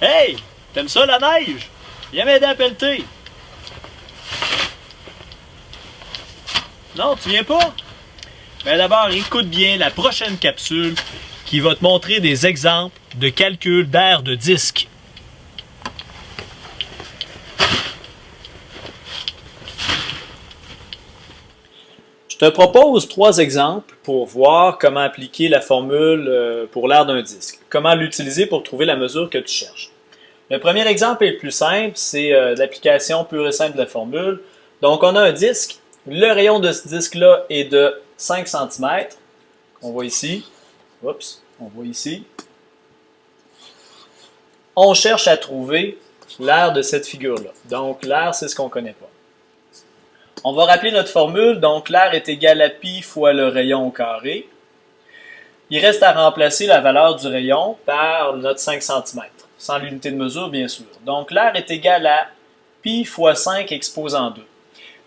Hey! T'aimes ça la neige? Viens m'aider à pelleter! Non, tu viens pas? Ben d'abord, écoute bien la prochaine capsule qui va te montrer des exemples de calcul d'aire de disque. Je te propose 3 exemples pour voir comment appliquer la formule pour l'aire d'un disque. Comment l'utiliser pour trouver la mesure que tu cherches. Le premier exemple est le plus simple, c'est l'application pure et simple de la formule. Donc on a un disque, le rayon de ce disque-là est de 5 cm. On voit ici. Oups, on voit ici. On cherche à trouver l'aire de cette figure-là. Donc l'aire, c'est ce qu'on ne connaît pas. On va rappeler notre formule, donc l'aire est égal à pi fois le rayon au carré. Il reste à remplacer la valeur du rayon par notre 5 cm, sans l'unité de mesure bien sûr. Donc l'aire est égal à pi fois 5 exposant 2.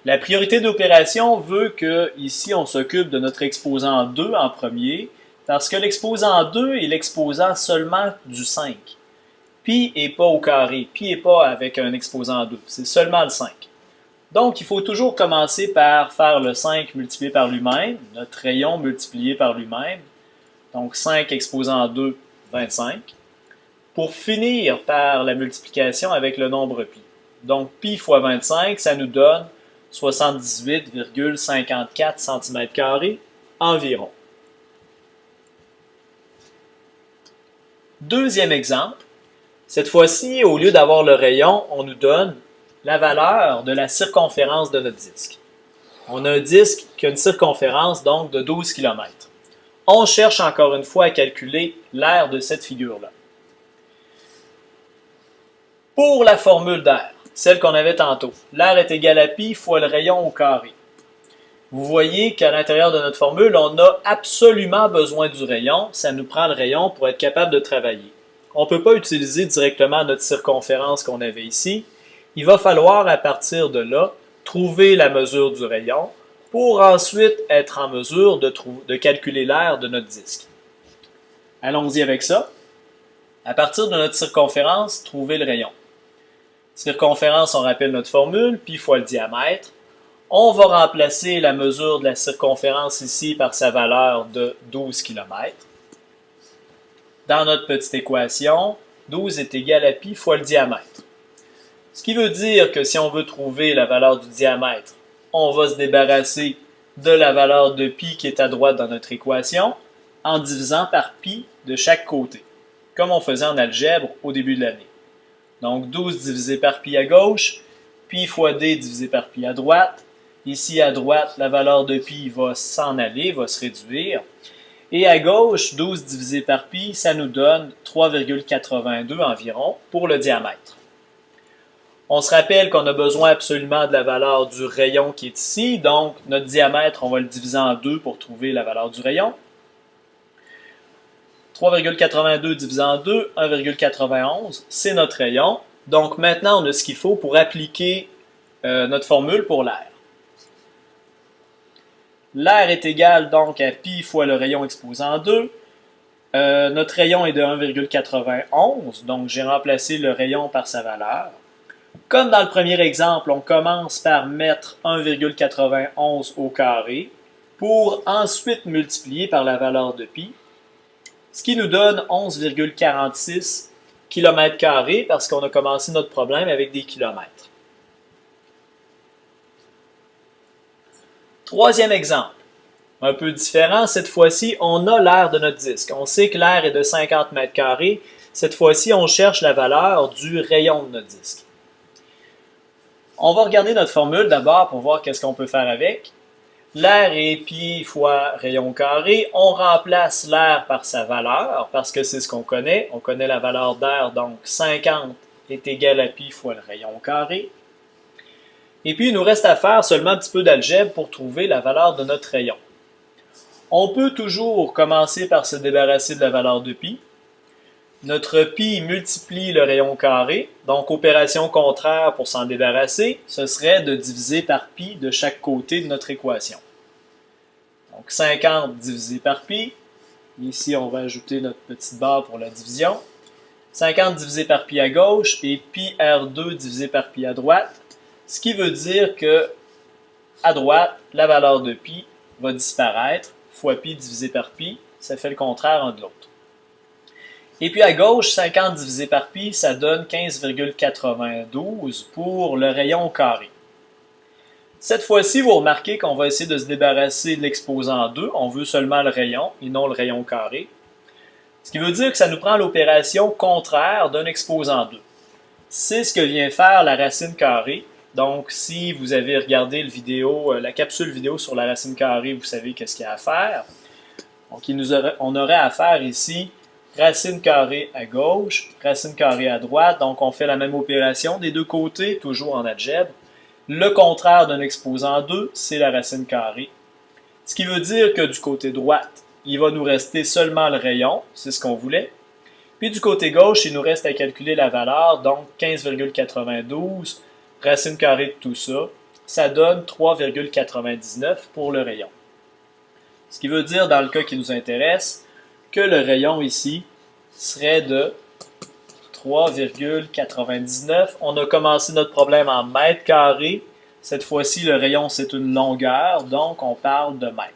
La priorité d'opération veut que ici on s'occupe de notre exposant 2 en premier, parce que l'exposant 2 est l'exposant seulement du 5. Pi n'est pas au carré, pi n'est pas avec un exposant 2, c'est seulement le 5. Donc, il faut toujours commencer par faire le 5 multiplié par lui-même, notre rayon multiplié par lui-même. Donc, 5 exposant 2, 25. Pour finir par la multiplication avec le nombre pi. Donc, pi fois 25, ça nous donne 78,54 cm² environ. Deuxième exemple. Cette fois-ci, au lieu d'avoir le rayon, on nous donne la valeur de la circonférence de notre disque. On a un disque qui a une circonférence donc de 12 km. On cherche encore une fois à calculer l'aire de cette figure-là. Pour la formule d'aire, celle qu'on avait tantôt, l'aire est égal à pi fois le rayon au carré. Vous voyez qu'à l'intérieur de notre formule, on a absolument besoin du rayon. Ça nous prend le rayon pour être capable de travailler. On ne peut pas utiliser directement notre circonférence qu'on avait ici. Il va falloir, à partir de là, trouver la mesure du rayon pour ensuite être en mesure de calculer l'aire de notre disque. Allons-y avec ça. À partir de notre circonférence, trouver le rayon. Circonférence, on rappelle notre formule, pi fois le diamètre. On va remplacer la mesure de la circonférence ici par sa valeur de 12 km. Dans notre petite équation, 12 est égal à pi fois le diamètre. Ce qui veut dire que si on veut trouver la valeur du diamètre, on va se débarrasser de la valeur de pi qui est à droite dans notre équation en divisant par pi de chaque côté, comme on faisait en algèbre au début de l'année. Donc 12 divisé par pi à gauche, pi fois d divisé par pi à droite. Ici à droite, la valeur de pi va s'en aller, va se réduire. Et à gauche, 12 divisé par pi, ça nous donne 3,82 environ pour le diamètre. On se rappelle qu'on a besoin absolument de la valeur du rayon qui est ici, donc notre diamètre, on va le diviser en 2 pour trouver la valeur du rayon. 3,82 divisé en 2, 1,91, c'est notre rayon. Donc maintenant, on a ce qu'il faut pour appliquer notre formule pour l'aire. L'aire est égal donc à pi fois le rayon exposant 2. Notre rayon est de 1,91, donc j'ai remplacé le rayon par sa valeur. Comme dans le premier exemple, on commence par mettre 1,91 au carré pour ensuite multiplier par la valeur de pi, ce qui nous donne 11,46 km² parce qu'on a commencé notre problème avec des kilomètres. Troisième exemple, un peu différent, cette fois-ci, on a l'aire de notre disque. On sait que l'aire est de 50 m². Cette fois-ci, on cherche la valeur du rayon de notre disque. On va regarder notre formule d'abord pour voir qu'est-ce qu'on peut faire avec. L'aire est pi fois rayon carré. On remplace l'aire par sa valeur parce que c'est ce qu'on connaît. On connaît la valeur d'aire, donc 50 est égal à pi fois le rayon carré. Et puis, il nous reste à faire seulement un petit peu d'algèbre pour trouver la valeur de notre rayon. On peut toujours commencer par se débarrasser de la valeur de pi. Notre pi multiplie le rayon carré, donc opération contraire pour s'en débarrasser, ce serait de diviser par pi de chaque côté de notre équation. Donc 50 divisé par pi, ici on va ajouter notre petite barre pour la division, 50 divisé par pi à gauche et pi R2 divisé par pi à droite, ce qui veut dire que à droite, la valeur de pi va disparaître, fois pi divisé par pi, ça fait le contraire un de l'autre. Et puis à gauche, 50 divisé par pi, ça donne 15,92 pour le rayon au carré. Cette fois-ci, vous remarquez qu'on va essayer de se débarrasser de l'exposant 2. On veut seulement le rayon et non le rayon carré. Ce qui veut dire que ça nous prend l'opération contraire d'un exposant 2. C'est ce que vient faire la racine carrée. Donc, si vous avez regardé la capsule vidéo sur la racine carrée, vous savez qu'est-ce qu'il y a à faire. Donc, on aurait à faire ici racine carrée à gauche, racine carrée à droite. Donc, on fait la même opération des deux côtés, toujours en algèbre. Le contraire d'un exposant 2, c'est la racine carrée. Ce qui veut dire que du côté droite, il va nous rester seulement le rayon, c'est ce qu'on voulait. Puis du côté gauche, il nous reste à calculer la valeur, donc 15,92, racine carrée de tout ça, ça donne 3,99 pour le rayon. Ce qui veut dire, dans le cas qui nous intéresse, que le rayon ici serait de 3,99. On a commencé notre problème en mètres carrés. Cette fois-ci, le rayon, c'est une longueur, donc on parle de mètres.